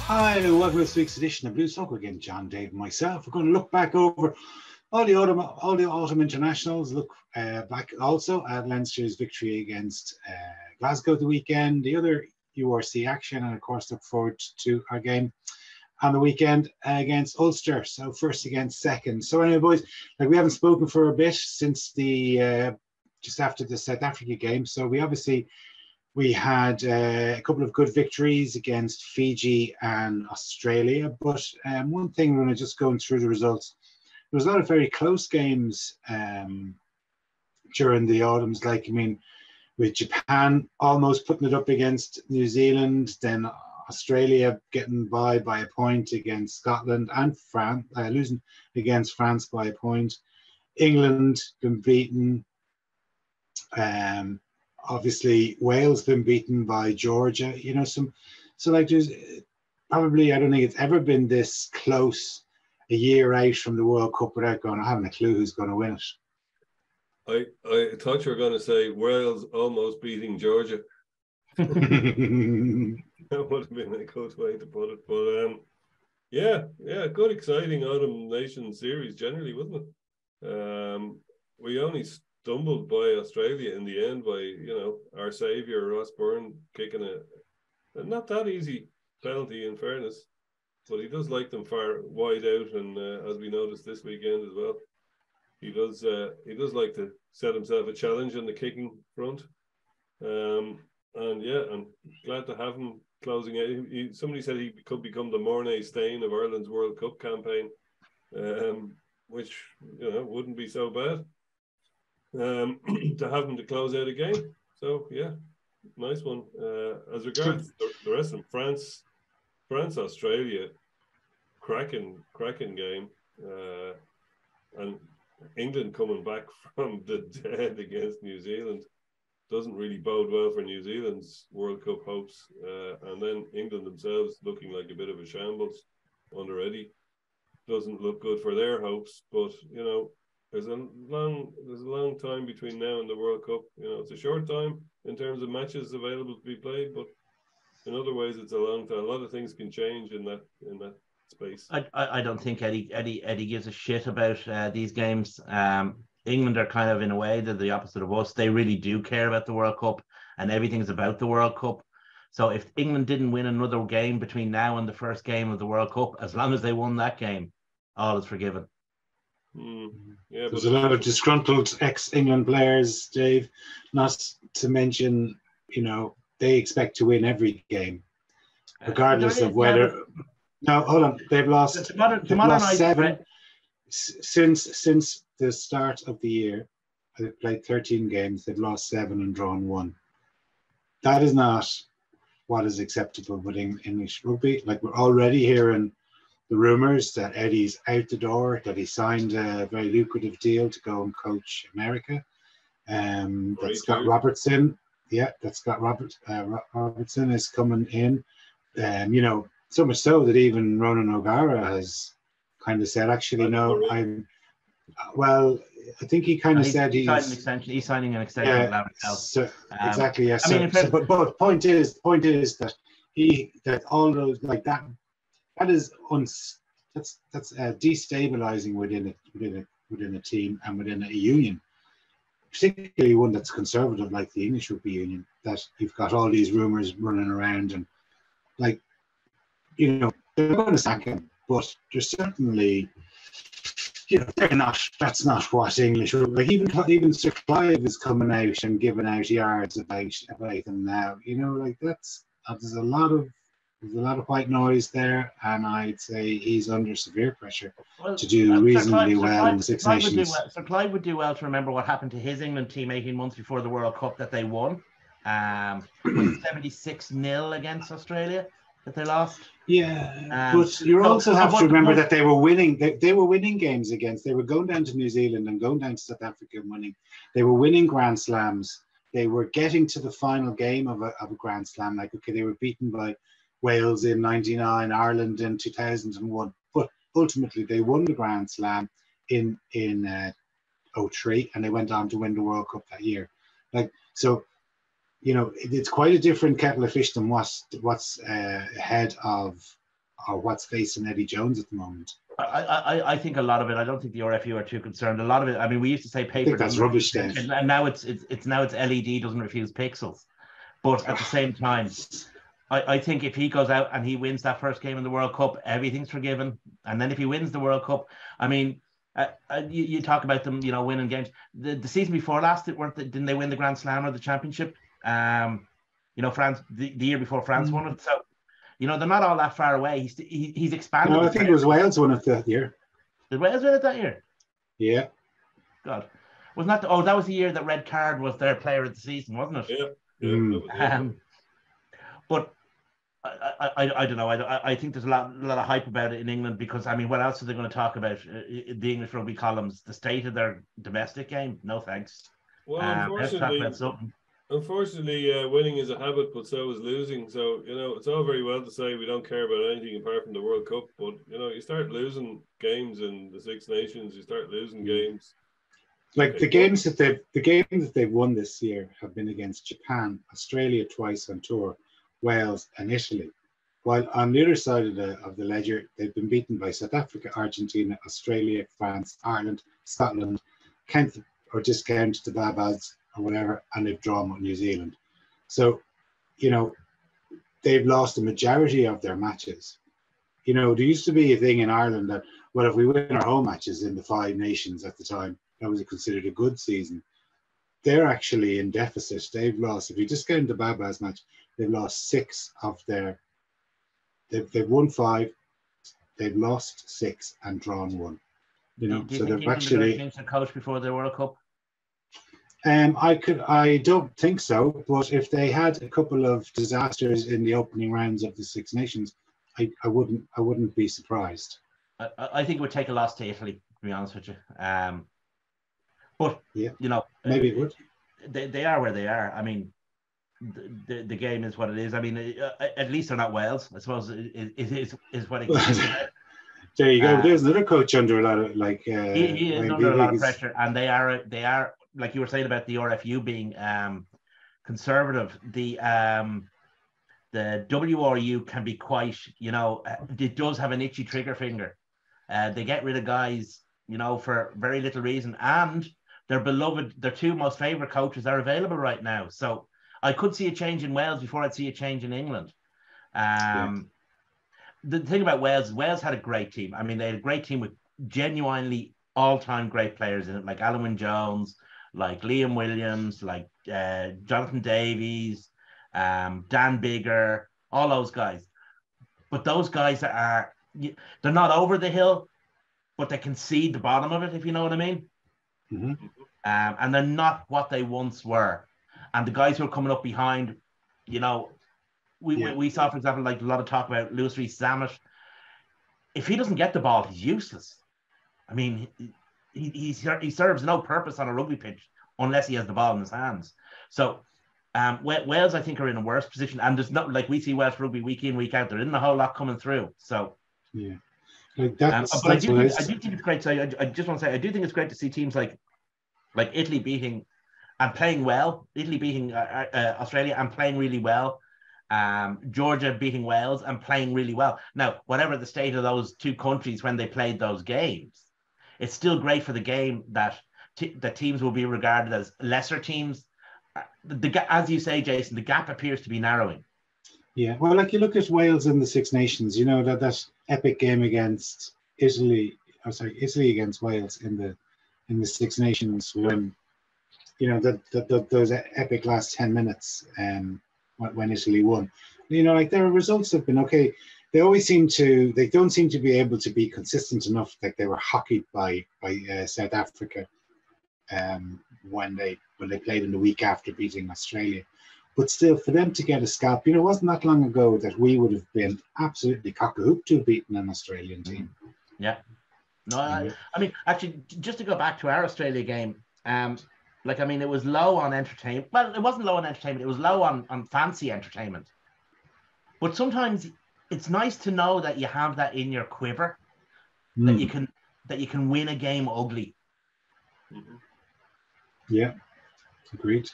Hi, welcome to this week's edition of Blue Soccer. Again, John, Dave, and myself. We're going to look back over all the autumn internationals. Look back also at Leinster's victory against Glasgow at the weekend, the other URC action, and of course look forward to our game on the weekend against Ulster. So first against second. So anyway, boys, like we haven't spoken for a bit since the just after the South Africa game. So we had a couple of good victories against Fiji and Australia. But one thing, when I just going through the results, there was a lot of very close games during the autumns. Like, I mean, with Japan almost putting it up against New Zealand, then Australia getting by a point against Scotland, and France losing against France by a point. England been beaten. Obviously, Wales been beaten by Georgia. You know, so like there's probably, I don't think it's ever been this close a year out from the World Cup without having a clue who's going to win it. I thought you were going to say Wales almost beating Georgia. That would have been a good way to put it. But yeah, good, exciting Autumn Nations series generally, wasn't it? We only stumbled by Australia in the end by, our saviour Ross Byrne kicking a not that easy penalty, in fairness, but he does like them far wide out, and as we noticed this weekend as well, he does like to set himself a challenge on the kicking front, and yeah, I'm glad to have him closing out. Somebody said he could become the Mornay Stain of Ireland's World Cup campaign, which wouldn't be so bad. To have him to close out a game. So yeah, nice one. As regards the rest of them, France, Australia, cracking game, and England coming back from the dead against New Zealand doesn't really bode well for New Zealand's World Cup hopes, and then England themselves looking like a bit of a shambles under Eddie doesn't look good for their hopes. But there's a long time between now and the World Cup. It's a short time in terms of matches available to be played, but in other ways it's a long time. A lot of things can change in that space. I don't think Eddie gives a shit about these games. England are kind of, in a way, they're the opposite of us. They really do care about the World Cup, and everything's about the World Cup. So if England didn't win another game between now and the first game of the World Cup, as long as they won that game, all is forgiven. Yeah, there's a lot of disgruntled ex-England players, Dave, not to mention, they expect to win every game, regardless of whether... No, hold on. They've lost 7 since the start of the year. They've played 13 games. They've lost 7 and drawn 1. That is not what is acceptable with English rugby. Like, we're already hearing the rumours that Eddie's out the door, that he signed a very lucrative deal to go and coach America. That Scott Robertson, Robertson is coming in. So much so that even Ronan O'Gara has kind of said, actually, no, I think he kind of said he's signing an extension. Exactly, yes. But point is that all those like that. That is that's destabilizing within a team and within a union, particularly one that's conservative like the English Rugby Union. That you've got all these rumours running around, and they're going to sack him, but there's certainly, they're not. That's not what English rugby. Even Sir Clive is coming out and giving out yards about them now. There's a lot of white noise there, and I'd say he's under severe pressure to do reasonably well in the Six Nations. Sir Clive would do well to remember what happened to his England team 18 months before the World Cup that they won. 76-0 against Australia that they lost. Yeah, but you also have to remember that they were winning. They were winning games against. They were going down to New Zealand and going down to South Africa and winning. They were winning Grand Slams. They were getting to the final game of a Grand Slam. They were beaten by Wales in '99, Ireland in 2001, but ultimately they won the Grand Slam in 2003, and they went on to win the World Cup that year. It's quite a different kettle of fish than what's ahead of what's facing Eddie Jones at the moment. I think a lot of it. I don't think the RFU are too concerned. A lot of it. I mean, we used to say paper. I think that's rubbish, Dave. And now it's LED doesn't refuse pixels. But at the same time, I think if he goes out and he wins that first game in the World Cup, everything's forgiven. And then if he wins the World Cup, I mean, you talk about them, winning games. The season before last, didn't they win the Grand Slam or the Championship? France, the year before France won it. So, they're not all that far away. He's expanded. No, I think it was Wales won it that year. Did Wales win it that year? Yeah. God. Wasn't that that was the year that Red Card was their player of the season, wasn't it? Yeah. But I don't know. I think there's a lot of hype about it in England because, I mean, what else are they going to talk about? The English rugby columns, the state of their domestic game? No thanks. Well, unfortunately, winning is a habit, but so is losing. So, it's all very well to say we don't care about anything apart from the World Cup, but, you start losing games in the Six Nations, you start losing games. Like the games that they've won this year have been against Japan, Australia twice on tour, Wales and Italy. While on the other side of the ledger, they've been beaten by South Africa, Argentina, Australia, France, Ireland, Scotland, discount the Babas or whatever, and they've drawn with New Zealand. So, they've lost the majority of their matches. There used to be a thing in Ireland that, well, if we win our home matches in the Five Nations at the time, that was considered a good season. They're actually in deficit. They've lost, if you discount the Babas match, they've lost 6 of their. They've won 5, they've lost 6 and drawn 1. So they've actually changed the coach before the World Cup. I don't think so, but if they had a couple of disasters in the opening rounds of the Six Nations, I wouldn't be surprised. I think it would take a loss to Italy, to be honest with you. But yeah, maybe it would. They are where they are. I mean, the game is what it is. I mean, at least they're not Wales. I suppose is what it is. There you go. There's another coach under a lot of he is under a lot of pressure, and they are like you were saying about the RFU being conservative. The WRU can be quite, it does have an itchy trigger finger. They get rid of guys, for very little reason, and their beloved, their 2 most favorite coaches are available right now. So I could see a change in Wales before I'd see a change in England. The thing about Wales had a great team. I mean, they had a great team with genuinely all-time great players in it, like Alan Wynne-Jones, like Liam Williams, like Jonathan Davies, Dan Bigger, all those guys. But those guys they're not over the hill, but they can see the bottom of it, if you know what I mean. Mm-hmm. And they're not what they once were. And the guys who are coming up behind, we saw, for example, like a lot of talk about Louis Rees-Zammit. If he doesn't get the ball, he's useless. I mean, he serves no purpose on a rugby pitch unless he has the ball in his hands. So Wales, I think, are in a worse position. And there's not, like we see Welsh rugby week in, week out. There isn't a whole lot coming through. So yeah. But I do think it's great. So I just want to say, I do think it's great to see teams like Italy beating and playing well. Italy beating Australia and playing really well. Georgia beating Wales and playing really well. Now, whatever the state of those 2 countries when they played those games, it's still great for the game that the teams will be regarded as lesser teams. As you say, Jason, the gap appears to be narrowing. Yeah, well, like you look at Wales in the Six Nations, that epic game against Italy against Wales in the Six Nations when, those epic last 10 minutes when Italy won. Their results have been okay. They don't seem to be able to be consistent enough. Like they were hockeyed by South Africa when they played in the week after beating Australia. But still, for them to get a scalp, it wasn't that long ago that we would have been absolutely cock-a-hoop to beating an Australian team. Yeah. No, I mean, actually, just to go back to our Australia game, it was low on entertainment. Well, it wasn't low on entertainment. It was low on fancy entertainment. But sometimes it's nice to know that you have that in your quiver, that you can win a game ugly. Yeah, agreed.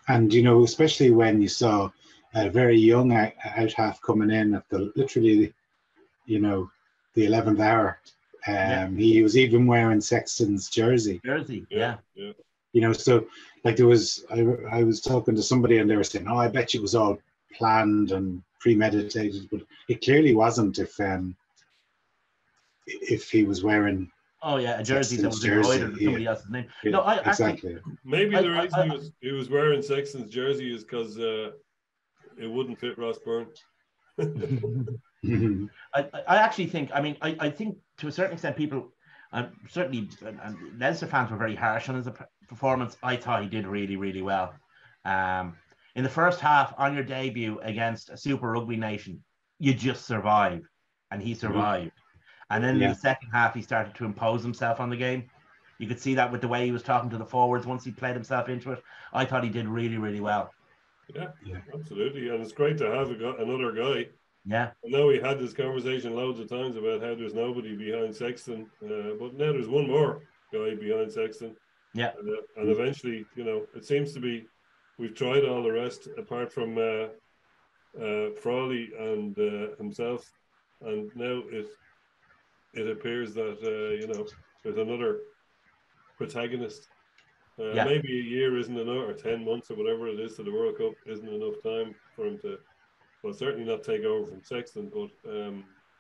And, especially when you saw a very young out half coming in at literally, the 11th hour. He was even wearing Sexton's jersey. Yeah. So like I was talking to somebody and they were saying, "Oh, I bet you it was all planned and premeditated," but it clearly wasn't. If he was wearing a jersey that was jersey, embroidered with somebody else's name. Yeah, no, I exactly. Actually, maybe the reason he was wearing Sexton's jersey is because it wouldn't fit Ross Byrne. I actually think. I think to a certain extent, people, certainly, and Leinster fans were very harsh on his performance. I thought he did really, really well. In the first half, on your debut against a Super Rugby nation, you just survive, and he survived. And then in the second half, he started to impose himself on the game. You could see that with the way he was talking to the forwards once he played himself into it. I thought he did really, really well. Yeah, absolutely. And it's great to have another guy. Yeah. I know we had this conversation loads of times about how there's nobody behind Sexton, but now there's one more guy behind Sexton. Yeah. And eventually, it seems to be, we've tried all the rest apart from Frawley and himself. And now it appears that, there's another protagonist. Maybe a year isn't enough, or 10 months or whatever it is to the World Cup isn't enough time for him to, well, certainly not take over from Sexton, but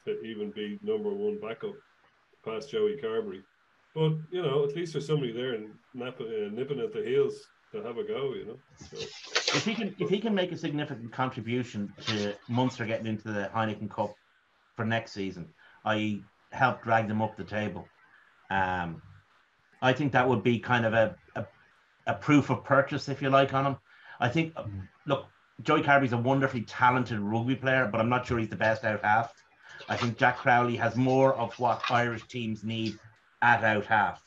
to even be number one backup past Joey Carbery. But, at least there's somebody there and nipping at the heels to have a go, So. If he can make a significant contribution to Munster getting into the Heineken Cup for next season, I help drag them up the table. I think that would be kind of a proof of purchase, if you like, on him. I think, look, Joey Carbery's a wonderfully talented rugby player, but I'm not sure he's the best out half. I think Jack Crowley has more of what Irish teams need at out half.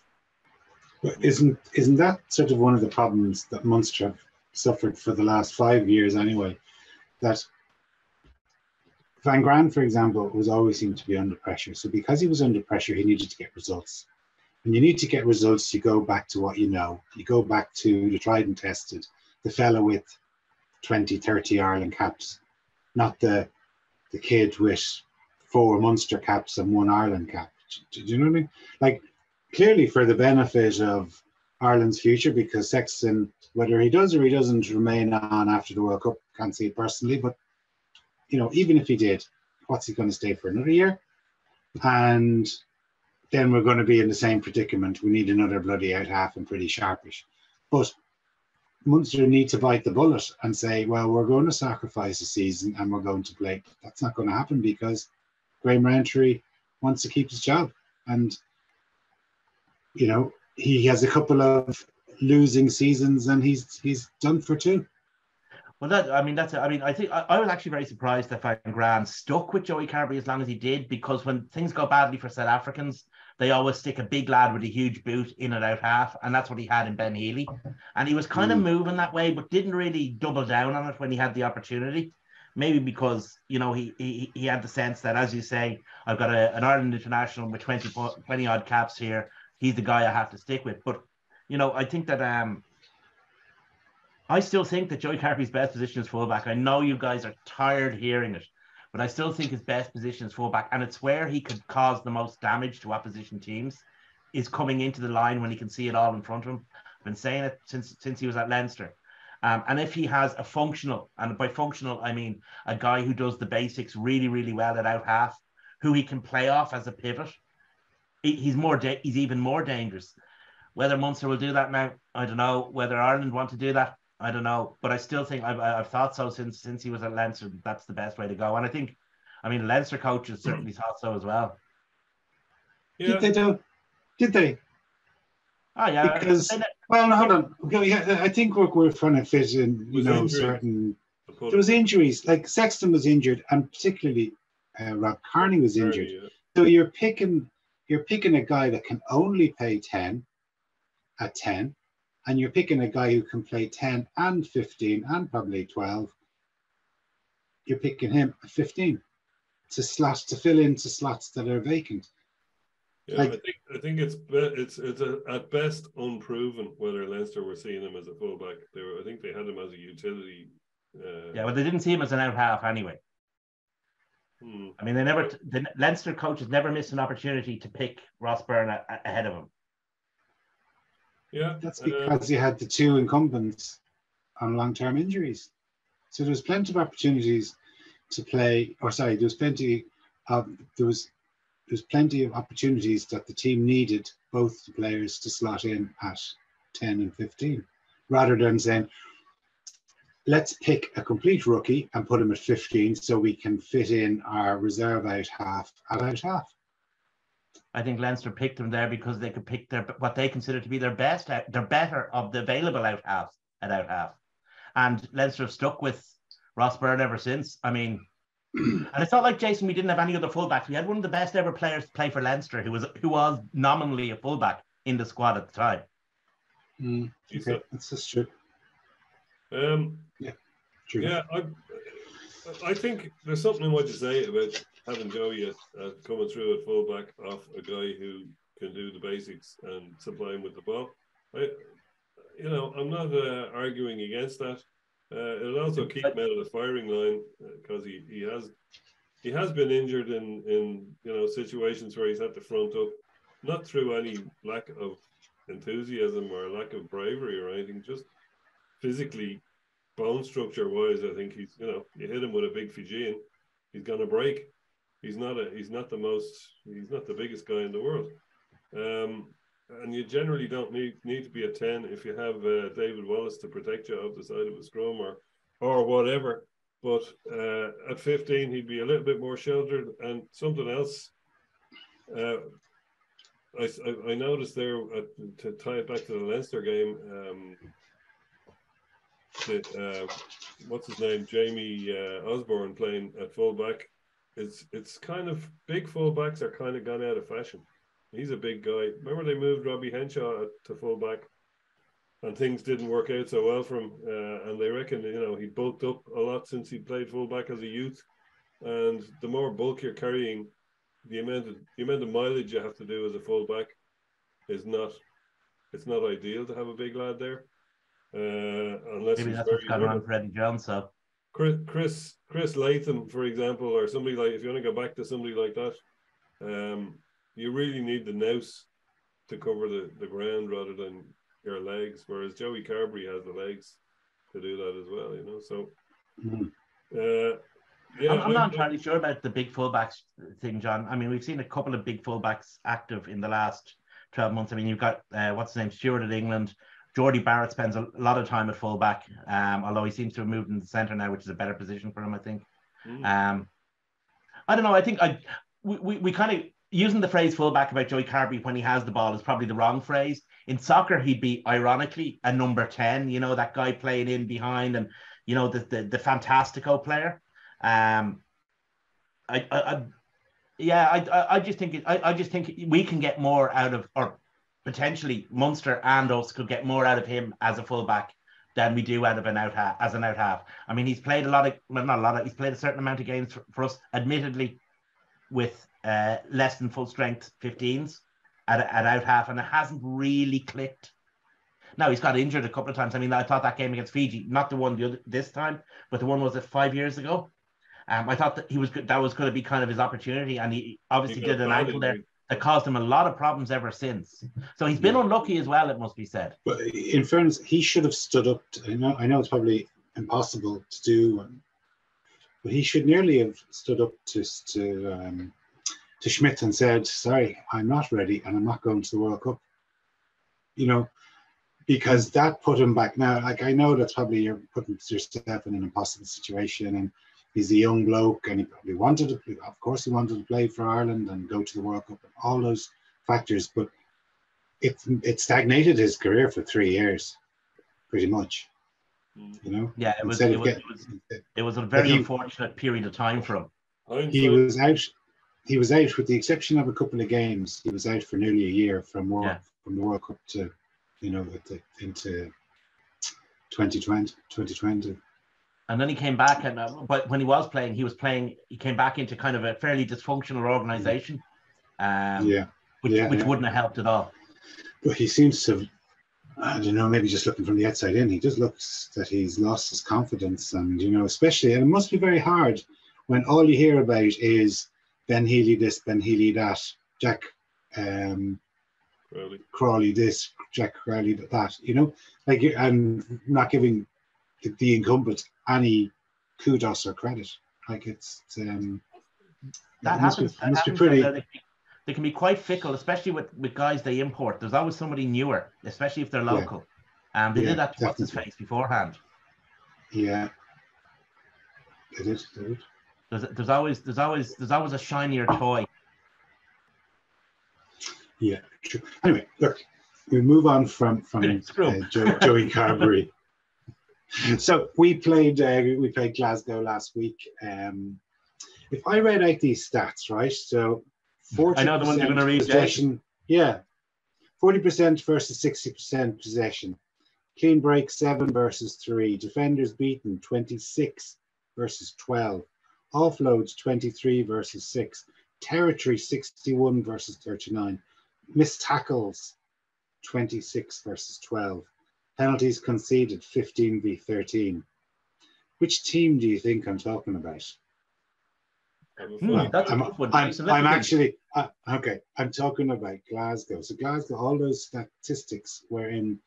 Isn't that sort of one of the problems that Munster have suffered for the last 5 years anyway? That Van Graan, for example, was always seemed to be under pressure. So because he was under pressure, he needed to get results. When you need to get results, you go back to what you know. You go back to the tried and tested, the fella with 20, 30 Ireland caps, not the kid with 4 Munster caps and 1 Ireland cap. Do you know what I mean? Like, clearly for the benefit of Ireland's future, because Sexton, whether he does or he doesn't remain on after the World Cup, can't see it personally, but even if he did, what's he going to stay for another year? And then we're going to be in the same predicament. We need another bloody out half and pretty sharpish. But Munster need to bite the bullet and say, well, we're going to sacrifice a season and we're going to play. That's not going to happen because Graham Rowntree wants to keep his job. And, he has a couple of losing seasons and he's done for 2. Well, I think I was actually very surprised that Van Graan stuck with Joey Carbery as long as he did, because when things go badly for South Africans, they always stick a big lad with a huge boot in and out half, and that's what he had in Ben Healy. And he was kind of moving that way, but didn't really double down on it when he had the opportunity. Maybe because, he had the sense that, as you say, I've got an Ireland international with 20 odd caps here. He's the guy I have to stick with. But, I think that I still think that Joey Carbery's best position is fullback. I know you guys are tired hearing it, but I still think his best position is fullback, and it's where he could cause the most damage to opposition teams, is coming into the line when he can see it all in front of him. I've been saying it since he was at Leinster. And if he has a functional, and by functional, I mean a guy who does the basics really, really well at out half, who he can play off as a pivot, he's even more dangerous. Whether Munster will do that now, I don't know. Whether Ireland want to do that, I don't know. But I still think I've thought so since he was at Leinster. That's the best way to go. And I think, Leinster coaches certainly thought so as well. Yeah. Did they? Oh yeah. Because hold on. I think we're trying to fit in, certain. There was injuries. Like Sexton was injured, and particularly Rob Kearney was injured. Yeah. So you're picking a guy that can only play 10 at 10, and you're picking a guy who can play 10 and 15 and probably 12. You're picking him at 15 to fill into slots that are vacant. Yeah, I think it's at best unproven whether Leinster were seeing him as a fullback. I think they had him as a utility. Well, they didn't see him as an out half anyway. I mean, the Leinster coaches never missed an opportunity to pick Ross Byrne ahead of him. Yeah, that's because you had the two incumbents on long-term injuries. So there was plenty of opportunities to play, there was plenty of opportunities that the team needed both the players to slot in at 10 and 15, rather than saying, let's pick a complete rookie and put him at 15 so we can fit in our reserve out half at out half. I think Leinster picked him there because they could pick what they consider to be their better of the available out half at out half. And Leinster have stuck with Ross Byrne ever since. I mean, and it's not like, Jason, we didn't have any other fullbacks. We had one of the best ever players to play for Leinster who was nominally a fullback in the squad at the time. Okay, that's just true. Yeah, true. Yeah, I think there's something in what you say about having Joey coming through at fullback off a guy who can do the basics and supply him with the ball. I'm not arguing against that. It'll also keep him out of the firing line because he has been injured in situations where he's had to front up, not through any lack of enthusiasm or lack of bravery or anything, just physically, bone structure wise. I think he's you hit him with a big Fijian, he's gonna break. He's not the biggest guy in the world. And you generally don't need to be a 10 if you have David Wallace to protect you off the side of a scrum or whatever. But at 15, he'd be a little bit more sheltered. And something else, I noticed there, to tie it back to the Leinster game, what's his name, Jamie Osborne playing at fullback. It's kind of, big fullbacks are kind of gone out of fashion. He's a big guy. Remember they moved Robbie Henshaw to fullback and things didn't work out so well for him. And they reckon, he bulked up a lot since he played fullback as a youth. And the more bulk you're carrying, the amount of mileage you have to do as a fullback it's not ideal to have a big lad there. Unless maybe he's that's what's gone on for Eddie Jones. So Chris Latham, for example, or somebody like, if you want to go back to somebody like that, you really need the nous to cover the ground rather than your legs, whereas Joey Carberry has the legs to do that as well, so I'm not entirely sure about the big fullbacks thing, John. I mean, we've seen a couple of big fullbacks active in the last 12 months. I mean, you've got what's his name, Stewart at England. Geordie Barrett spends a lot of time at fullback, although he seems to have moved in the centre now, which is a better position for him, I think. I don't know. I think we kind of, using the phrase fullback about Joey Carberry when he has the ball is probably the wrong phrase. In soccer, he'd be ironically a number 10, that guy playing in behind and, the fantastico player. I just think we can get more out of, or potentially Munster and us could get more out of him as a fullback than we do out of an out half. I mean, he's played he's played a certain amount of games for us, admittedly, with less than full strength 15s at out half, and it hasn't really clicked. Now, he's got injured a couple of times. I mean, I thought that game against Fiji, not the one this time, but the one was it 5 years ago. I thought that that was going to be kind of his opportunity, and he obviously did an ankle there that caused him a lot of problems ever since. So he's been unlucky as well, it must be said. But in fairness, he should have stood up. I know it's probably impossible to do, but he should nearly have stood up to Schmidt and said, "Sorry, I'm not ready, and I'm not going to the World Cup." Because that put him back. Now, like, I know that's probably you're putting yourself in an impossible situation, and he's a young bloke, and he probably wanted to. Of course, he wanted to play for Ireland and go to the World Cup, and all those factors. But it stagnated his career for 3 years, pretty much. Yeah, it was a very unfortunate period of time for him. He was out. He was out, with the exception of a couple of games. He was out for nearly a year from the World Cup to, into 2020. And then he came back, and but when he was playing, he came back into kind of a fairly dysfunctional organisation, which wouldn't have helped at all. But he seems to, I don't know, maybe just looking from the outside in, he just looks that he's lost his confidence, and especially, and it must be very hard when all you hear about is Ben Healy this, Ben Healy that, Jack Crawley this, Jack Crowley that, you know, like, and not giving the incumbent any kudos or credit. Like it's that happens. Must be pretty. They can be quite fickle, especially with guys they import. There's always somebody newer, especially if they're local. They did that to what's his face beforehand. Yeah, it is. There's always a shinier toy. Yeah, true. Anyway, look, we move on from Joey Carberry. So we played Glasgow last week. If I read out these stats, right? So 40% I know the ones you're going to read. Possession, yeah, 40% versus 60% possession. Clean break 7 versus 3. Defenders beaten 26 versus 12. Offloads 23 versus 6. Territory 61 versus 39. Missed tackles 26 versus 12. Penalties conceded 15v13. Which team do you think I'm talking about? I'm actually okay. I'm talking about Glasgow. So Glasgow, all those statistics were in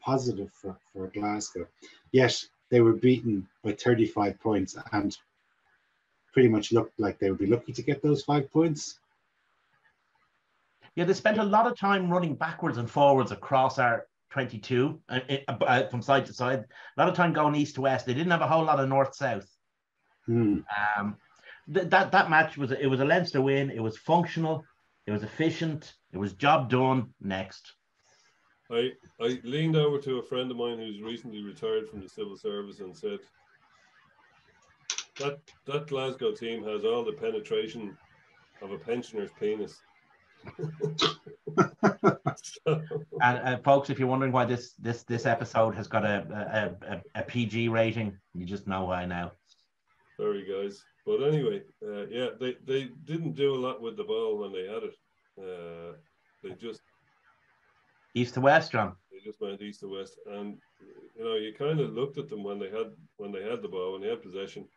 positive for Glasgow. Yet they were beaten by 35 points and pretty much looked like they would be lucky to get those 5 points. Yeah, they spent a lot of time running backwards and forwards across our 22 from side to side. A lot of time going east to west. They didn't have a whole lot of north-south. That match was a Leinster win. It was functional. It was efficient. It was job done. Next. I leaned over to a friend of mine who's recently retired from the civil service and said that Glasgow team has all the penetration of a pensioner's penis. And folks, if you're wondering why this episode has got a PG rating, you just know why now. Sorry, guys. But anyway, they didn't do a lot with the ball when they had it. They just east to west, John. They just went east to west, and you know, you kind of looked at them when they had the ball, when they had possession,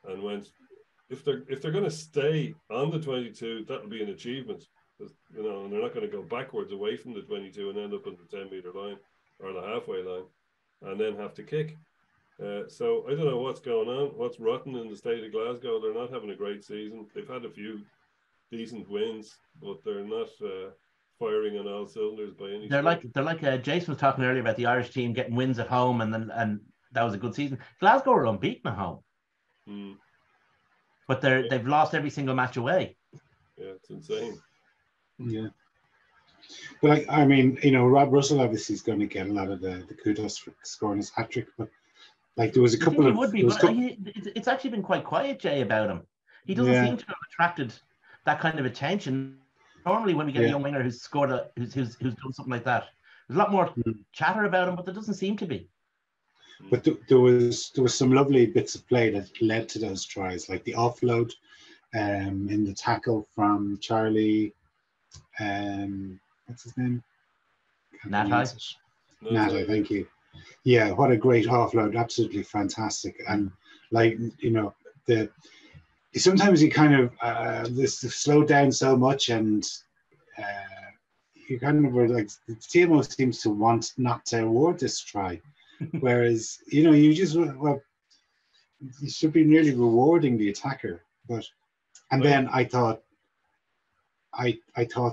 and went, if they're going to stay on the 22, that'll be an achievement. You know, and they're not going to go backwards away from the 22 and end up on the 10-meter line or the halfway line, and then have to kick. So I don't know what's going on, what's rotten in the state of Glasgow. They're not having a great season. They've had a few decent wins, but they're not firing on all cylinders by any. They're like Jason was talking earlier about the Irish team getting wins at home, and that was a good season. Glasgow are unbeaten at home, but they've lost every single match away. Yeah, it's insane. Yeah. But I mean, you know, Rob Russell obviously is going to get a lot of the kudos for scoring his hat trick, but like there was a couple of. It's actually been quite quiet, Jay, about him. He doesn't seem to have attracted that kind of attention. Normally, when we get a young winger who's scored who's done something like that, there's a lot more chatter about him, but there doesn't seem to be. But there was some lovely bits of play that led to those tries, like the offload, in the tackle from Charlie. What's his name? Natai, thank you. Yeah, what a great offload! Absolutely fantastic. And like, you know, sometimes you kind of this slowed down so much, and you kind of were like, the TMO seems to want not to award this try, whereas you know, you should be nearly rewarding the attacker. But then I thought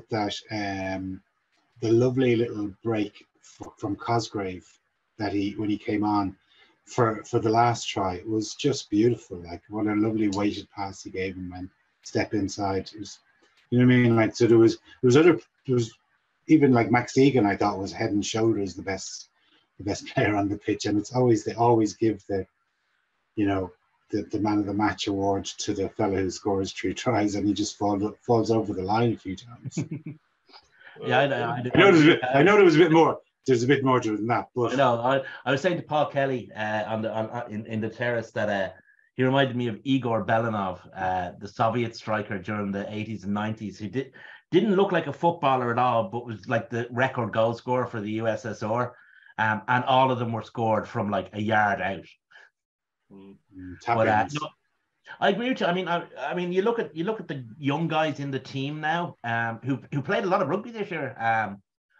that the lovely little break from Cosgrave that when he came on for the last try was just beautiful. Like, what a lovely weighted pass he gave him and step inside. It was, you know what I mean? Like, so there was even like Max Egan, I thought was head and shoulders the best player on the pitch, and they always give the man of the match award to the fellow who scores 3 tries, and he just falls over the line a few times. I know there was a bit more. There's a bit more to it than that, but I was saying to Paul Kelly in the terrace that he reminded me of Igor Belanov, the Soviet striker during the 80s and 90s, who didn't look like a footballer at all, but was like the record goal scorer for the USSR, and all of them were scored from like a yard out. I agree with you. I mean, you look at the young guys in the team now, who played a lot of rugby this year,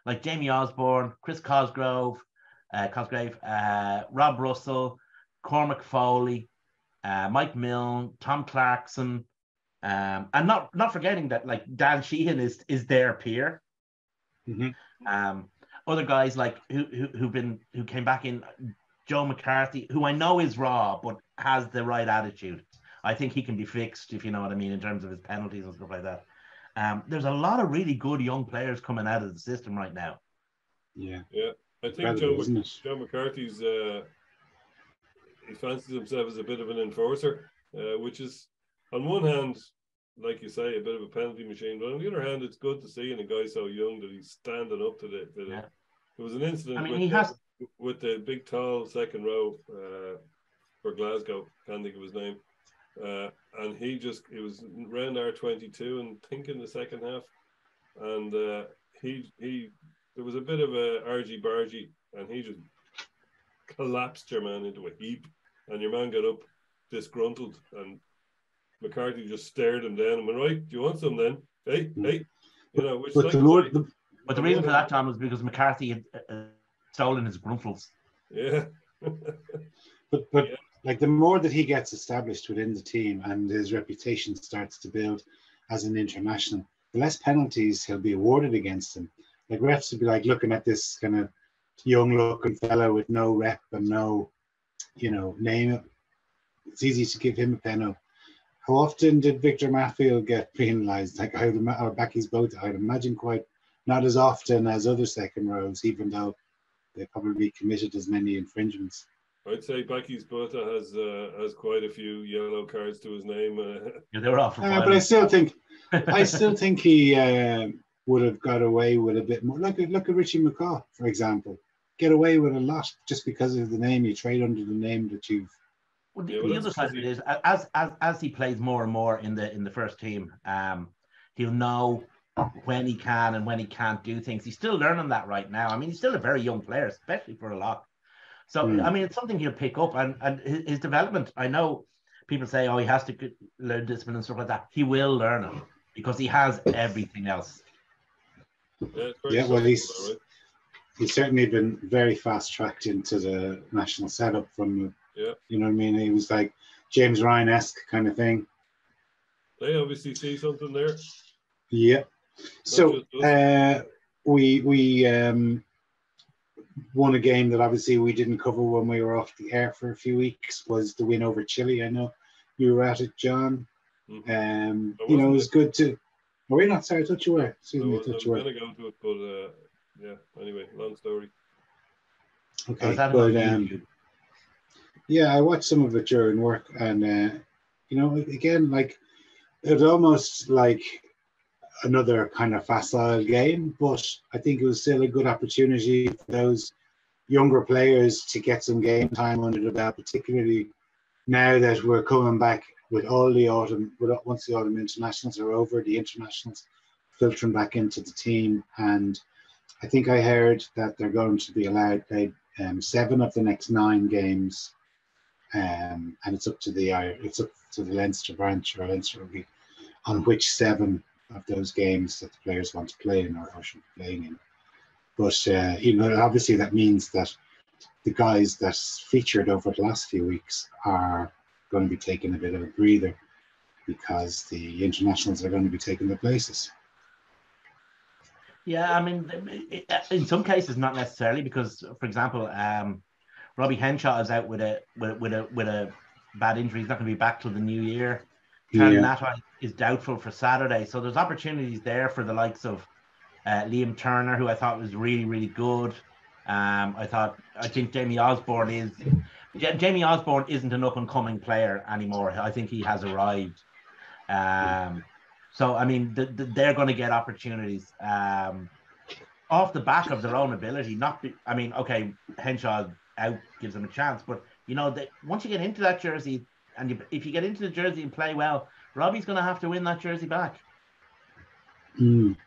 like Jamie Osborne, Chris Cosgrave, Rob Russell, Cormac Foley, Mike Milne, Tom Clarkson, and not forgetting that like Dan Sheehan is their peer. Mm-hmm. Other guys like who came back in, Joe McCarthy, who I know is raw but has the right attitude. I think he can be fixed, if you know what I mean, in terms of his penalties and stuff like that. There's a lot of really good young players coming out of the system right now. Yeah. I think Joe McCarthy's he fancies himself as a bit of an enforcer, which is on one hand, like you say, a bit of a penalty machine, but on the other hand, it's good to see in a guy so young that he's standing up to the. There was an incident with the big tall second row for Glasgow, can't think of his name. And it was around R22 and think in the second half, and there was a bit of a argy-bargy, and he just collapsed your man into a heap, and your man got up disgruntled, and McCarthy just stared him down and went, right, do you want some then? Hey, you know, which but the reason for that, Tom, was because McCarthy had stolen his gruntles. Yeah. but yeah. Like the more that he gets established within the team and his reputation starts to build as an international, the less penalties he'll be awarded against him. Like refs would be like looking at this kind of young looking fellow with no rep and no, name. It's easy to give him a penalty. How often did Victor Matfield get penalised? Like or Becky's boat? I'd imagine quite not as often as other second rows, even though they probably committed as many infringements. I'd say Becky's Bota has quite a few yellow cards to his name. Yeah, they were off. But I still think he would have got away with a bit more. Look at Richie McCaw, for example. Get away with a lot just because of the name. You trade under the name that you've. Well, the other side of it is, as he plays more and more in the first team, he'll know when he can and when he can't do things. He's still learning that right now. I mean, he's still a very young player, especially for a lock. So, I mean, it's something he'll pick up, and his development, I know people say, he has to learn discipline and stuff like that. He will learn it because he has everything else. Yeah, well, he's certainly been very fast-tracked into the national setup from, you know what I mean? He was like James Ryan-esque kind of thing. They obviously see something there. Yeah. So, we won a game that obviously we didn't cover when we were off the air for a few weeks, was the win over Chile. I know you were at it, John. It was good to. Oh, we're not. Sorry, I thought you were. Excuse me, I thought you were. I'm going to go to it, but yeah. Anyway, long story. Okay, but I watched some of it during work, and again, like it was almost like another kind of facile game, but I think it was still a good opportunity for those younger players to get some game time under the belt, particularly now that we're coming back with all the autumn. Once the autumn internationals are over, the internationals filtering back into the team, and I think I heard that they're going to be allowed to play 7 of the next 9 games, and it's up to the Leinster branch or Leinster Rugby on which 7 of those games that the players want to play in or should be playing in. But obviously that means that the guys that featured over the last few weeks are going to be taking a bit of a breather because the internationals are going to be taking their places. Yeah, I mean, in some cases not necessarily, because, for example, Robbie Henshaw is out with a bad injury. He's not going to be back till the new year. Charlie Natai is doubtful for Saturday, so there's opportunities there for the likes of Liam Turner, who I thought was really, really good. I think Jamie Osborne isn't an up and coming player anymore. I think he has arrived. So I mean, they're going to get opportunities off the back of their own ability. Henshaw out gives them a chance, but once you get into that jersey. And if you get into the jersey and play well, Robbie's going to have to win that jersey back. One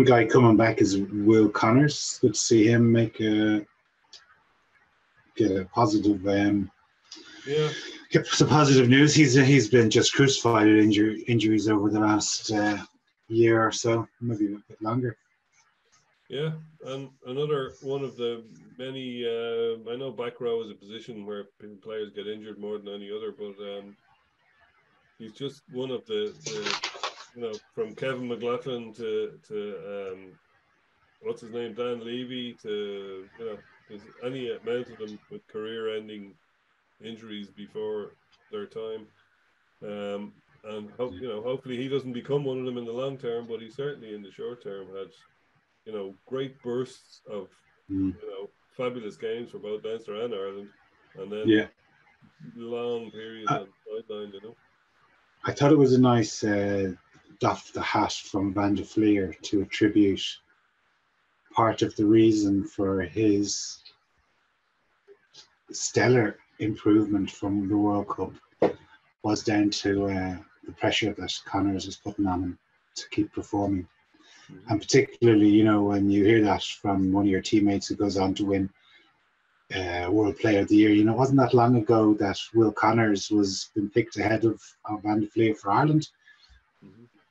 guy coming back is Will Connors. Good to see him get a positive Yep, some positive news. He's been just crucified with injuries over the last year or so, maybe a bit longer. Yeah, and another one of the many. I know back row is a position where players get injured more than any other, but he's just one of the from Kevin McLaughlin to what's his name, Dan Levy, to there's any amount of them with career-ending injuries before their time. And hopefully he doesn't become one of them in the long term, but he certainly in the short term had great bursts of fabulous games for both Leinster and Ireland, and then long periods on the sideline. I thought it was a nice doff the hat from Van der Fleer to attribute part of the reason for his stellar improvement from the World Cup was down to the pressure that Connors was putting on him to keep performing. And particularly, when you hear that from one of your teammates who goes on to win World Player of the Year, it wasn't that long ago that Will Connors was been picked ahead of Van der Fleer for Ireland.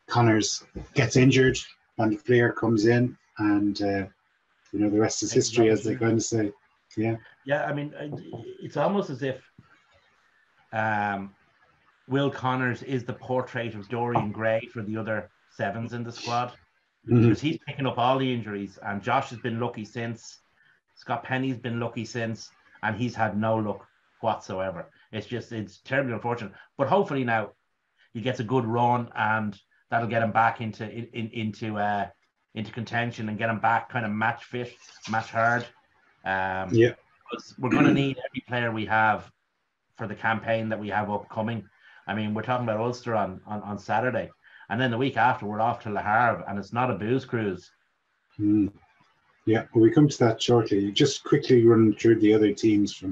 Connors gets injured, Van der Fleer comes in, and the rest is history, as they kind of say. Yeah. Yeah, I mean, it's almost as if Will Connors is the portrait of Dorian Gray for the other sevens in the squad. Because he's picking up all the injuries, and Josh has been lucky since. Scott Penny's been lucky since, and he's had no luck whatsoever. It's terribly unfortunate. But hopefully now he gets a good run, and that'll get him back into contention and get him back kind of match fit, match hard. Because we're going to need every player we have for the campaign that we have upcoming. I mean, we're talking about Ulster on Saturday. And then the week after, we're off to Le Havre, and it's not a booze cruise. Yeah, well, we come to that shortly. Just quickly run through the other teams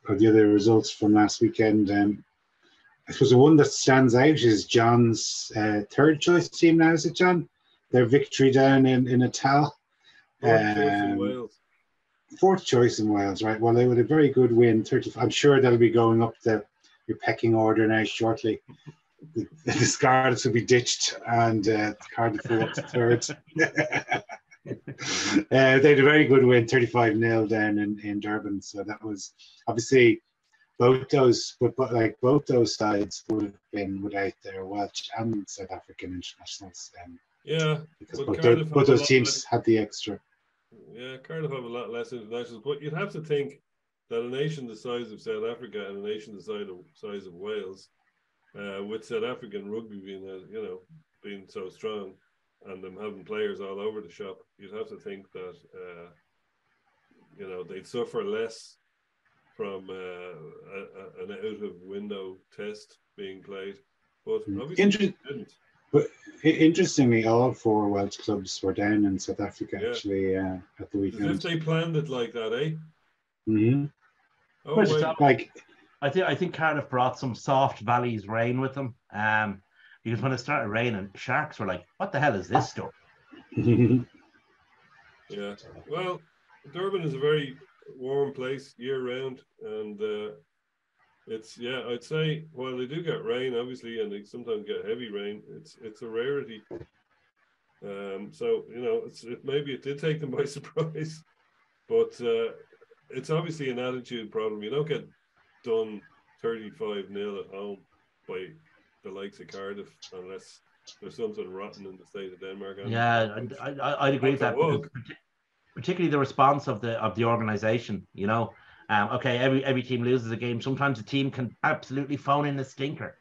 the other results from last weekend. I suppose the one that stands out is John's third choice team now, is it, John? Their victory down in Natal. Fourth choice in Wales. Fourth choice in Wales, right? Well, they had a very good win. 35. I'm sure they'll be going up your pecking order now shortly. The Scarlets will be ditched, and Cardiff will up to third. They had a very good win, 35-0 down in Durban. So that was obviously both those sides would have been without their Welsh and South African internationals. Because both those teams had the extra. Yeah, Cardiff have a lot less internationals, but you'd have to think that a nation the size of South Africa and a nation the size of Wales. With South African rugby being so strong and them having players all over the shop, you'd have to think that they'd suffer less from an out of window test being played. But obviously didn't. But interestingly, all four Welsh clubs were down in South Africa actually at the weekend. As if they planned it like that, eh? Mm-hmm. I think Cardiff brought some soft valleys rain with them. Because when it started raining, Sharks were like, "What the hell is this stuff?" Yeah. Well, Durban is a very warm place year round, and I'd say while they do get rain, obviously, and they sometimes get heavy rain, it's a rarity. So maybe it did take them by surprise, but it's obviously an attitude problem. You don't get done 35-0 at home by the likes of Cardiff unless there's something rotten in the state of Denmark. I'd agree with that. Particularly the response of the organization. Okay, every team loses a game. Sometimes a team can absolutely phone in a stinker,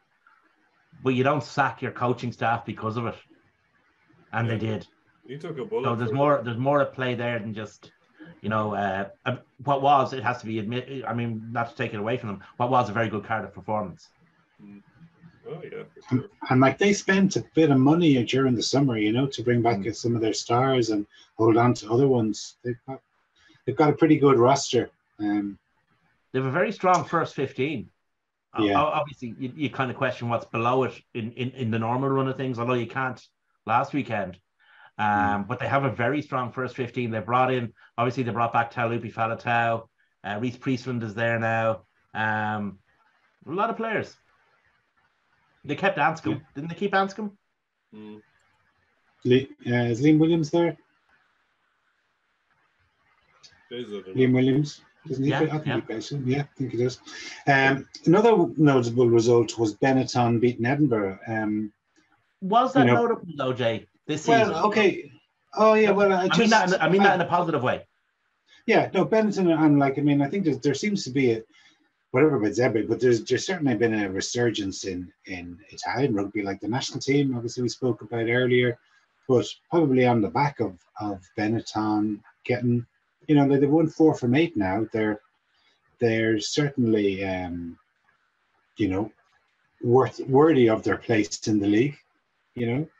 but you don't sack your coaching staff because of it. And they did. He took a bullet. So there's more at play there than just. What was, it has to be admitted, I mean, not to take it away from them, what was a very good Cardiff performance. Oh, yeah, for sure. And they spent a bit of money during the summer, to bring back some of their stars and hold on to other ones. They've got a pretty good roster. They have a very strong first 15. Yeah. Obviously, you kind of question what's below it in the normal run of things, although you can't last weekend. But they have a very strong first 15. They brought back Taulupi Faletau. Reece Priestland is there now. A lot of players. They kept Anscombe. Didn't they keep Anscombe? Is Liam Williams there? Liam Williams. Doesn't he? I think he plays him. Yeah, I think he does. Another notable result was Benetton beating Edinburgh. Was that notable though, Jay? This season? Well, okay. Oh yeah. Well, I mean that in a positive way. Yeah. No, Benetton. I think there seems to be whatever about Zebra, but there's certainly been a resurgence in Italian rugby, like the national team. Obviously, we spoke about earlier, but probably on the back of Benetton getting. They've won 4 from 8 now. They're certainly, worthy of their place in the league.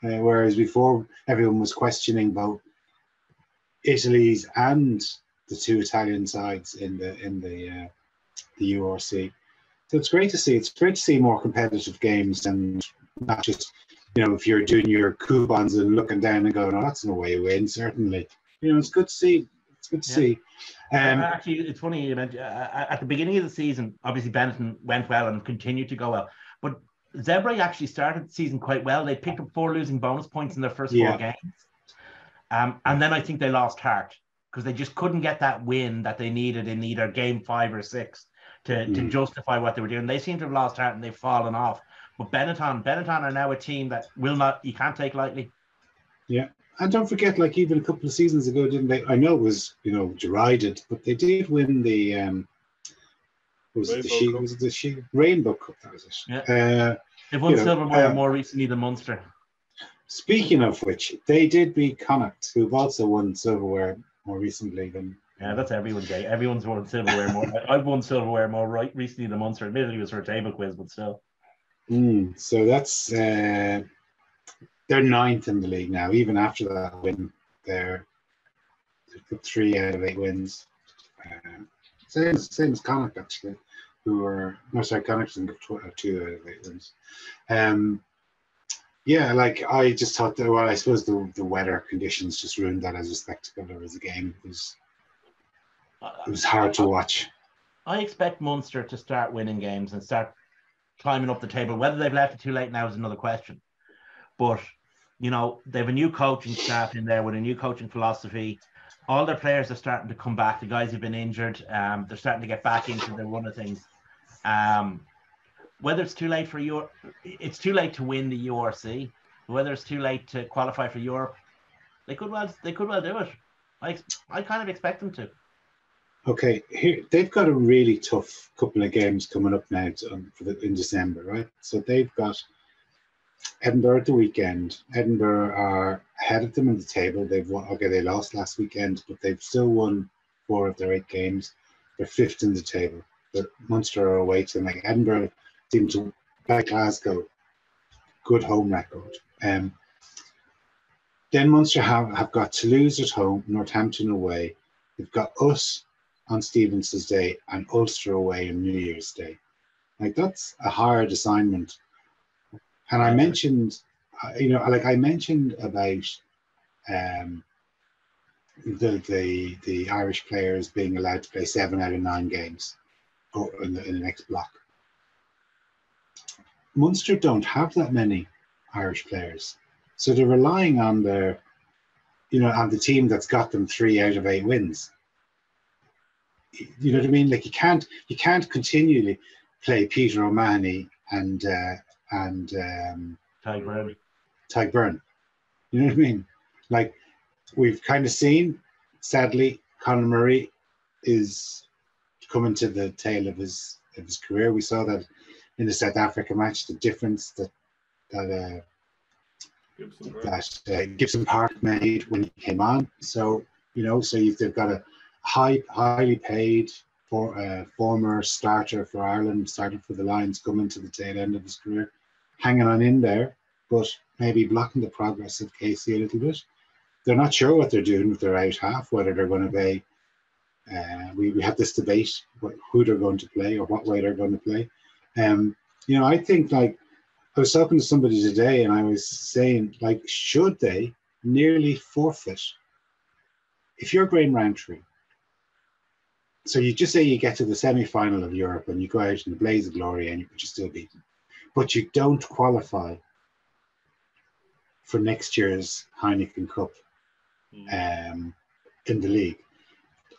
Whereas before everyone was questioning both Italy's and the 2 Italian sides in the URC. So it's great to see. It's great to see more competitive games and not just if you're doing your coupons and looking down and going, "Oh, that's an away win." Certainly, it's good to see. Good to see. Actually, it's funny you mentioned at the beginning of the season, obviously Benetton went well and continued to go well. But Zebre actually started the season quite well. They picked up 4 losing bonus points in their first 4 games. And then I think they lost heart because they just couldn't get that win that they needed in either game 5 or 6 to justify what they were doing. They seem to have lost heart and they've fallen off. But Benetton are now a team that you can't take lightly. Yeah. And don't forget, like even a couple of seasons ago, didn't they? I know it was, derided, but they did win the Rainbow Cup? That was it. Yeah. They've won silverware more recently than Munster. Speaking of which, they did beat Connacht, who've also won silverware more recently than. Yeah, that's everyone, Jay. Everyone's won silverware more. I've won silverware more recently than Munster. Admittedly, it was for a table quiz, but still. So that's. They're 9th in the league now. Even after that win, they've got 3 out of 8 wins. Same as Connacht actually, Connacht got 2 out of 8 wins. I just thought that. Well, I suppose the weather conditions just ruined that as a spectacle or as a game. It was hard to watch. I expect Munster to start winning games and start climbing up the table. Whether they've left it too late now is another question. But they have a new coaching staff in there with a new coaching philosophy. All their players are starting to come back. The guys who've been injured, they're starting to get back into their run of things. Whether it's too late for it's too late to win the URC. Whether it's too late to qualify for Europe, they could well do it. I kind of expect them to. Okay, here they've got a really tough couple of games coming up now in December, right? So they've got Edinburgh at the weekend. Edinburgh are ahead of them in the table. They've won. Okay, they lost last weekend, but they've still won 4 of their 8 games. They're 5th in the table. Munster are away to them. Edinburgh seem to, like Glasgow, good home record. Then Munster have got Toulouse at home, Northampton away. They've got us on Stevenson's Day and Ulster away on New Year's Day. That's a hard assignment. And I mentioned, I mentioned about the Irish players being allowed to play 7 out of 9 games in the next block. Munster don't have that many Irish players, so they're relying on on the team that's got them 3 out of 8 wins. You know what I mean? You can't continually play Peter O'Mahony and Tadhg Byrne. You know what I mean? We've kind of seen, sadly, Conor Murray is coming to the tail of his career. We saw that in the South Africa match, the difference that Gibson Park made when he came on. So they've got a highly paid former starter for Ireland, started for the Lions, coming to the tail end of his career, hanging on in there, but maybe blocking the progress of Casey a little bit. They're not sure what they're doing with their out half, whether they're going to be. We had this debate who they're going to play or what way they're going to play. I think I was talking to somebody today and I was saying, should they nearly forfeit? If you're Graham Rowntree, So you just say you get to the semi-final of Europe and you go out in the blaze of glory and you still beat them, but you don't qualify for next year's Heineken Cup in the league.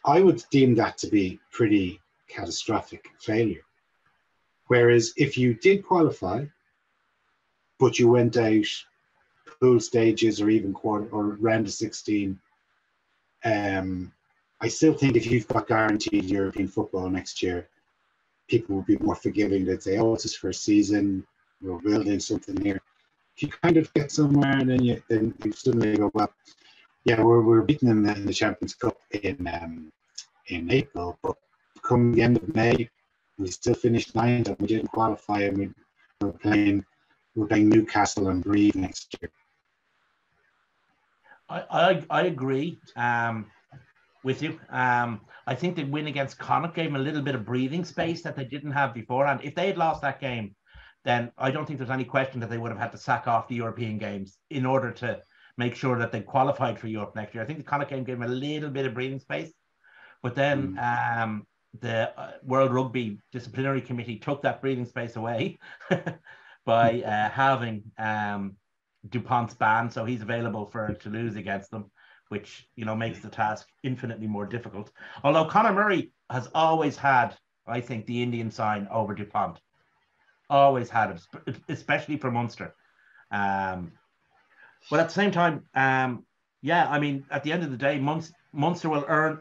I would deem that to be pretty catastrophic failure. Whereas if you did qualify, but you went out pool stages or even quarter or round of 16, I still think if you've got guaranteed European football next year, people will be more forgiving. They'd say, "Oh, it's his first season. We're building something here." If you kind of get somewhere, and then you suddenly go, "Well, yeah, we're beating them in the Champions Cup in April, but come the end of May, we still finished ninth and we didn't qualify, and we're playing Newcastle and Brive next year." I agree with you. I think the win against Connacht gave them a little bit of breathing space that they didn't have beforehand. If they had lost that game, then I don't think there's any question that they would have had to sack off the European games in order to make sure that they qualified for Europe next year. I think the Connacht game gave them a little bit of breathing space. But then the World Rugby Disciplinary Committee took that breathing space away by having Dupont's ban, so he's available for Toulouse against them, which makes the task infinitely more difficult. Although Conor Murray has always had, I think, the Indian sign over Dupont. Always had it, especially for Munster. But at the same time, yeah, I mean, at the end of the day, Munster will earn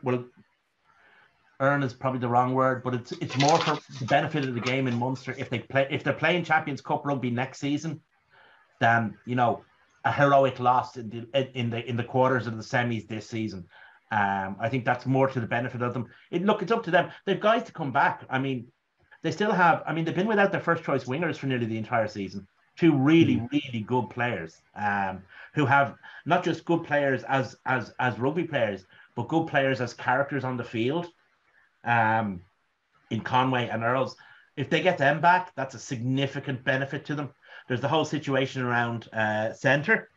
is probably the wrong word, but it's more for the benefit of the game in Munster if they're playing Champions Cup rugby next season than a heroic loss in the quarters of the semis this season. I think that's more to the benefit of them. It's up to them. They've guys to come back. I mean, they still have. I mean, they've been without their first choice wingers for nearly the entire season. Two really, really good players who have not just good players as rugby players, but good players as characters on the field. In Conway and Earls, if they get them back, that's a significant benefit to them. There's the whole situation around centre.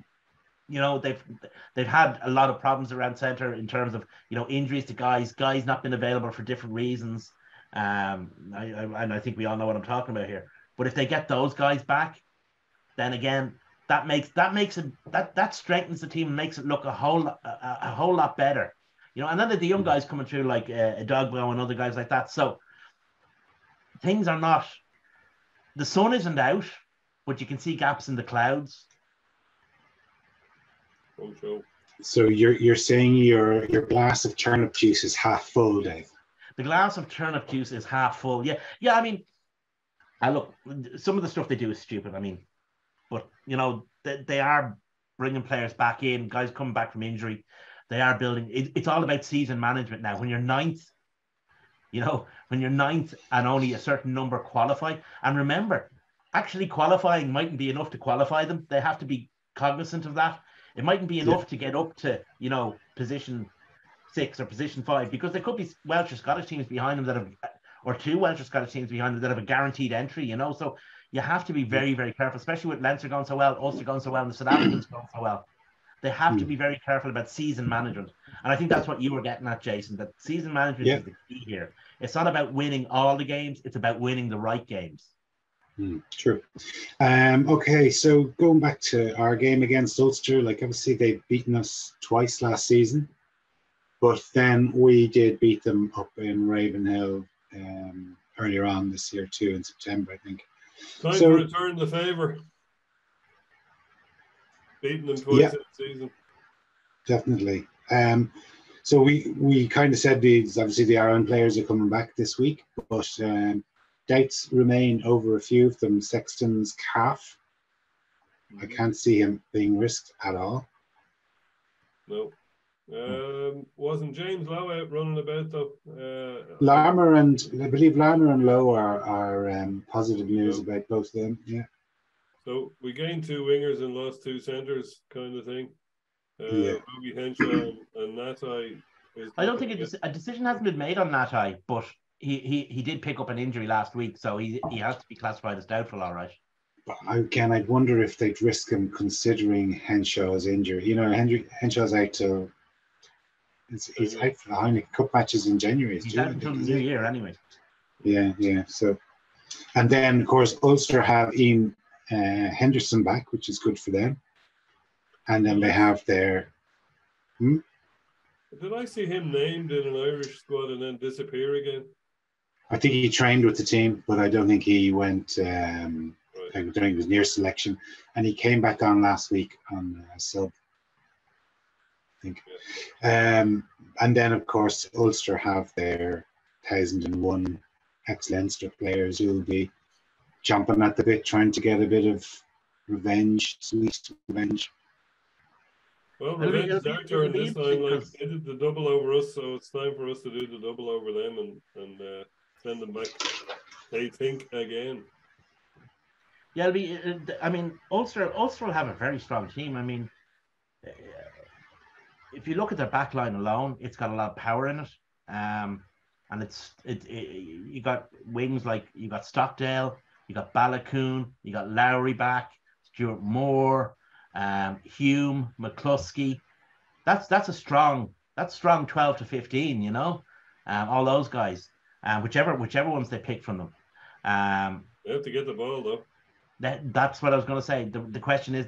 They've had a lot of problems around centre in terms of injuries to guys not been available for different reasons. And I think we all know what I'm talking about here. But if they get those guys back, then again, that strengthens the team and makes it look a whole lot better. And then the young guys coming through like Dogbo and other guys like that. So things are not, the sun isn't out, but you can see gaps in the clouds. So you're saying your glass of turnip juice is half full, Dave? The glass of turnip juice is half full. Yeah. I mean, look, some of the stuff they do is stupid. I mean, but they are bringing players back in, guys coming back from injury. They are building. It's all about season management now. When you're ninth, and only a certain number qualify. And remember, actually qualifying mightn't be enough to qualify them. They have to be cognizant of that. It mightn't be enough to get up to, position 6 or position 5, because there could be Welsh or Scottish teams behind them or two Welsh or Scottish teams behind them that have a guaranteed entry, So you have to be very, very careful, especially with Leinster going so well, Ulster going so well, and the South Africans going so well. They have to be very careful about season management. And I think that's what you were getting at, Jason, that season management is the key here. It's not about winning all the games. It's about winning the right games. True. Okay, so going back to our game against Ulster, obviously they've beaten us twice last season, but then we did beat them up in Ravenhill earlier on this year too, in September, I think. Time to return the favour. Beating them twice in the season. Definitely. So we kind of said obviously the Ireland players are coming back this week, but doubts remain over a few of them. Sexton's calf. I can't see him being risked at all. No. Wasn't James Lowe out running about though? Larmour and Lowe are positive news about both of them. Yeah. So we gained 2 wingers and lost 2 centres, kind of thing. Robbie Henshaw and Natai. I don't think a decision hasn't been made on Natai, but he did pick up an injury last week, so he has to be classified as doubtful, all right. But again, I'd wonder if they'd risk him considering Henshaw's injury. Henshaw's out till He's out for the Heineken Cup matches in January. He's out until the new year anyway. Yeah. So, and then of course Ulster have Ian Henderson back, which is good for them. And then they have their. Did I see him named in an Irish squad and then disappear again? I think he trained with the team, but I don't think he went. I don't think he was near selection, and he came back on last week on sub. I think, and then of course Ulster have their 1001 ex-Leinster players who will be jumping at the bit, trying to get a bit of revenge, sweet revenge. Well, revenge is our turn this time. Like, they did the double over us, so it's time for us to do the double over them and send them back. They think again. Yeah, it'll be. I mean, Ulster will have a very strong team. I mean, if you look at their back line alone, it's got a lot of power in it. And you got wings like you got Stockdale, you got Balakoon, you got Lowry back, Stuart Moore, Hume, McCluskey. That's a strong 12 to 15, you know, all those guys, whichever ones they pick from them. They have to get the ball though. That's what I was going to say. The question is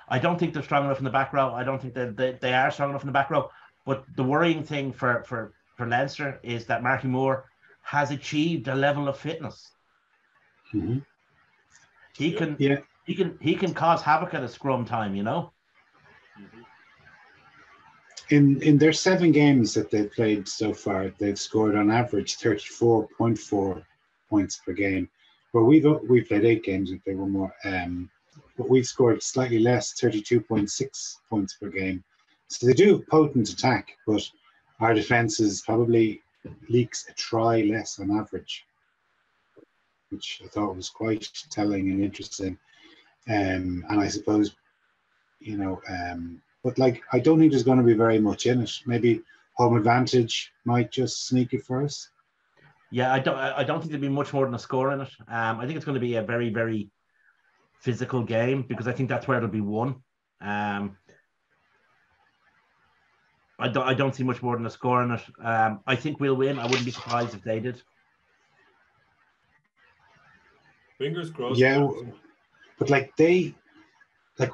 I don't think they're strong enough in the back row. I don't think they are strong enough in the back row. But the worrying thing for Leinster is that Marty Moore has achieved a level of fitness. Mm-hmm. He can cause havoc at a scrum time, you know. In their 7 games that they've played so far, they've scored on average 34.4 points per game. Well, we've played 8 games if they were more, but we've scored slightly less, 32.6 points per game. So they do potent attack, but our defence is probably leaks a try less on average, which I thought was quite telling and interesting. And I suppose, you know, but like I don't think there's going to be very much in it. Maybe home advantage might just sneak it for us. Yeah, I don't think there'll be much more than a score in it. I think it's going to be a very, very physical game because I think that's where it'll be won. I don't see much more than a score in it. I think we'll win. I wouldn't be surprised if they did. Fingers crossed. Yeah, but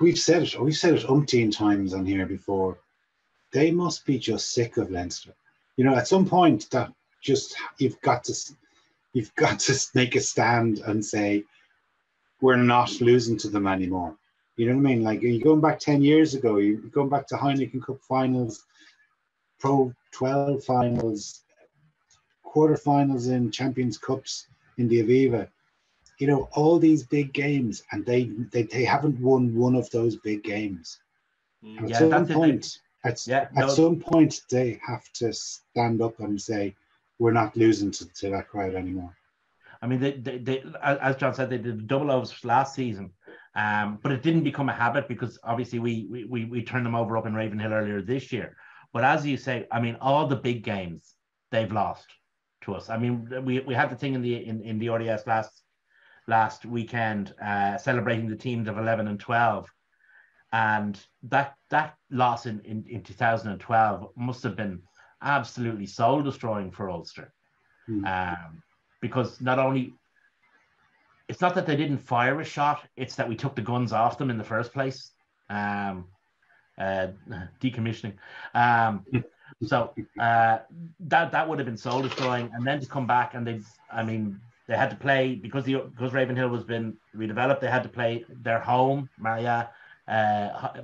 we've said it umpteen times on here before. They must be just sick of Leinster. You know, at some point that just you've got to make a stand and say we're not losing to them anymore. You know what I mean? Like you're going back 10 years ago, you're going back to Heineken Cup finals, Pro 12 finals, quarterfinals in Champions Cups in the Aviva. You know, all these big games, and they haven't won one of those big games. At some point, they have to stand up and say, we're not losing to that crowd anymore. I mean, they as John said, they did double overs last season, but it didn't become a habit because obviously we turned them over up in Ravenhill earlier this year. But as you say, I mean, all the big games they've lost to us. I mean, we had the thing in the RDS last weekend celebrating the teams of 11 and 12, and that loss in 2012 must have been absolutely soul destroying for Ulster. Because not only it's not that they didn't fire a shot, it's that we took the guns off them in the first place. Decommissioning. So that would have been soul destroying, and then to come back and they had to play because Ravenhill was been redeveloped. They had to play their home Maria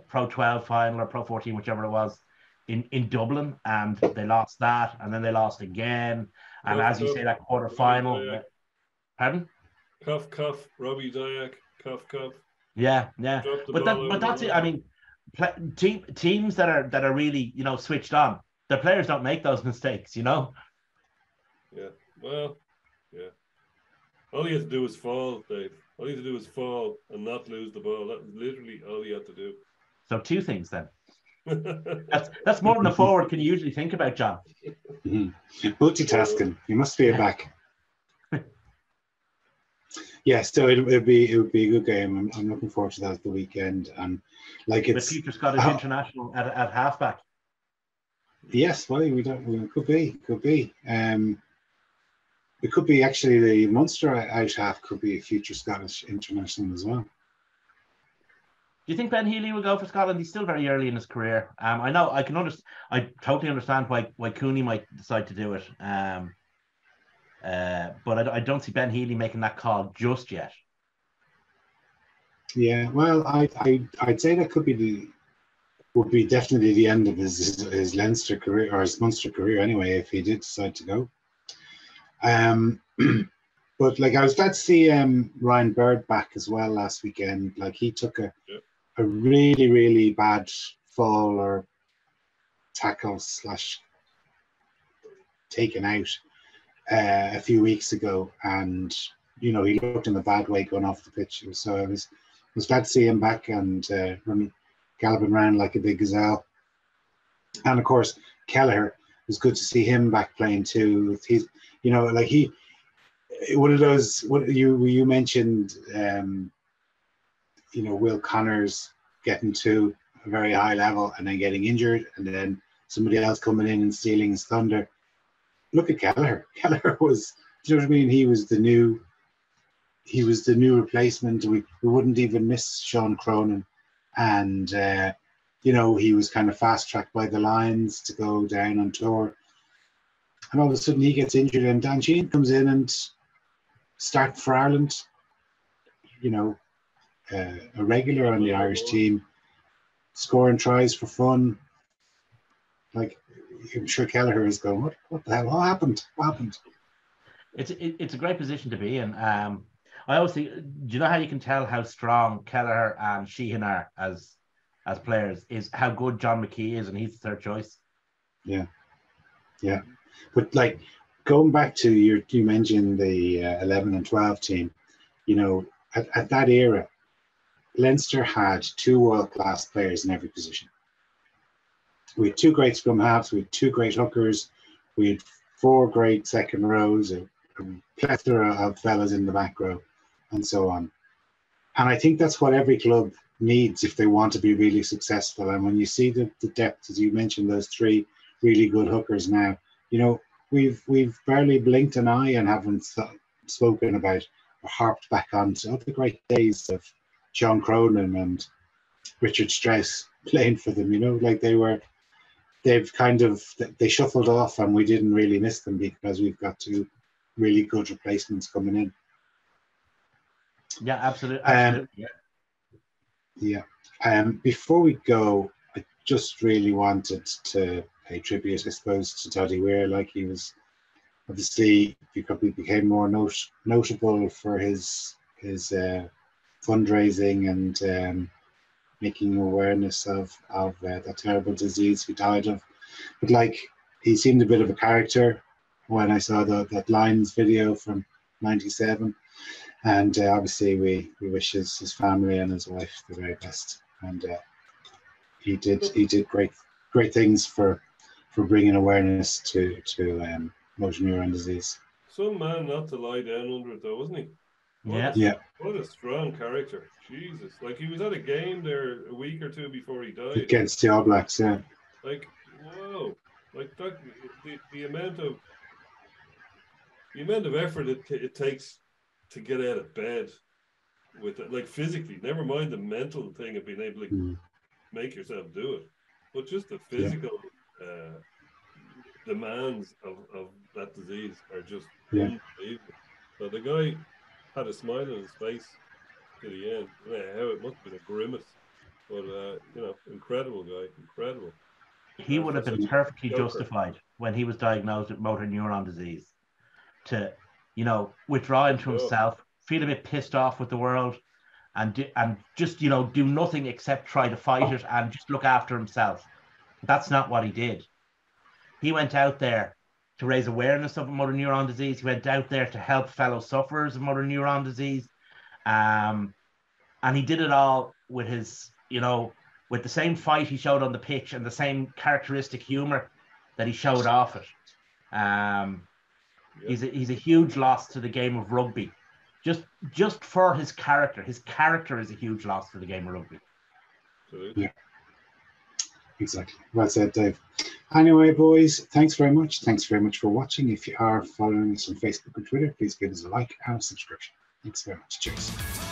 Pro 12 final or Pro 14, whichever it was, in Dublin, and they lost that, and then they lost again. And as you say, that quarter final. Pardon? Cuff, Robbie Dyack, cuff. Yeah. But that's it. I mean, teams that are really, you know, switched on, their players don't make those mistakes, you know. Yeah. Well, yeah. All you have to do is fall, Dave. All you have to do is fall and not lose the ball. That's literally all you have to do. So 2 things then. That's more than a forward can usually think about, John. Multitasking. You must be a back. Yeah, so it would be a good game. I'm looking forward to that at the weekend, and like it's the future Scottish international at halfback. Yes, well, we could be. It could be actually the Munster out half could be a future Scottish international as well. Do you think Ben Healy will go for Scotland? He's still very early in his career. I know I can understand. I totally understand why Cooney might decide to do it. But I don't see Ben Healy making that call just yet. Yeah, well, I'd say that would be definitely the end of his Leinster career or his Munster career anyway if he did decide to go. But like I was glad to see Ryan Bird back as well last weekend. Like he took a really, really bad fall or tackle / taken out a few weeks ago, and he looked in a bad way going off the pitch. So I was glad to see him back and galloping around like a big gazelle. And of course, Kelleher, it was good to see him back playing too. He's one of those. What you mentioned, Will Connors getting to a very high level and then getting injured, and then somebody else coming in and stealing his thunder. Look at Kelleher. Kelleher was, do you know what I mean? He was the new replacement. We wouldn't even miss Sean Cronin, and he was kind of fast tracked by the Lions to go down on tour. And all of a sudden he gets injured, and Dan Sheehan comes in and starts for Ireland. A regular on the Irish team, scoring tries for fun. Like, I'm sure Kelleher is going, what the hell? What happened? It's a great position to be in. I always think, do you know how you can tell how strong Kelleher and Sheehan are as players? Is how good John McKee is, and he's the third choice. Yeah. But like going back to you mentioned the 11 and 12 team. At that era, Leinster had two world-class players in every position. We had two great scrum halves, we had two great hookers, we had four great second rows, a plethora of fellas in the back row, and so on. And I think that's what every club needs if they want to be really successful. And when you see the depth, as you mentioned, those three really good hookers now, we've barely blinked an eye and haven't spoken about or harped back on to the great days of Sean Cronin and Richard Strauss playing for them. Like they shuffled off and we didn't really miss them because we've got two really good replacements coming in. Yeah, absolutely. Yeah. Before we go, I just really wanted to pay tribute, I suppose, to Toddy Weir. Like, he was obviously he became more notable for his fundraising and making awareness of that terrible disease he died of. But like, he seemed a bit of a character when I saw that Lions video from '97. And obviously we wish his family and his wife the very best. And he did great things for bringing awareness to motor neuron disease. Some man not to lie down under it though, wasn't he? What a strong character. Jesus. Like, he was at a game there a week or two before he died. Against the All Blacks, yeah. Like, whoa. Like, that, the amount of effort it takes to get out of bed with it, like, physically, never mind the mental thing of being able to make yourself do it, but just the physical demands of that disease are just unbelievable. So the guy had a smile on his face to the end. How it must have been a grimace, but incredible guy, incredible. He would have been perfectly justified when he was diagnosed with motor neuron disease to, withdraw into himself, feel a bit pissed off with the world, and just, do nothing except try to fight it and just look after himself. That's not what he did. He went out there to raise awareness of motor neuron disease. He went out there to help fellow sufferers of motor neuron disease. And he did it all with his, with the same fight he showed on the pitch and the same characteristic humor that he showed off it. He's a huge loss to the game of rugby. Just for his character. His character is a huge loss to the game of rugby. Absolutely. Exactly. Well said, Dave. Anyway, boys, thanks very much. Thanks very much for watching. If you are following us on Facebook and Twitter, please give us a like and a subscription. Thanks very much. Cheers.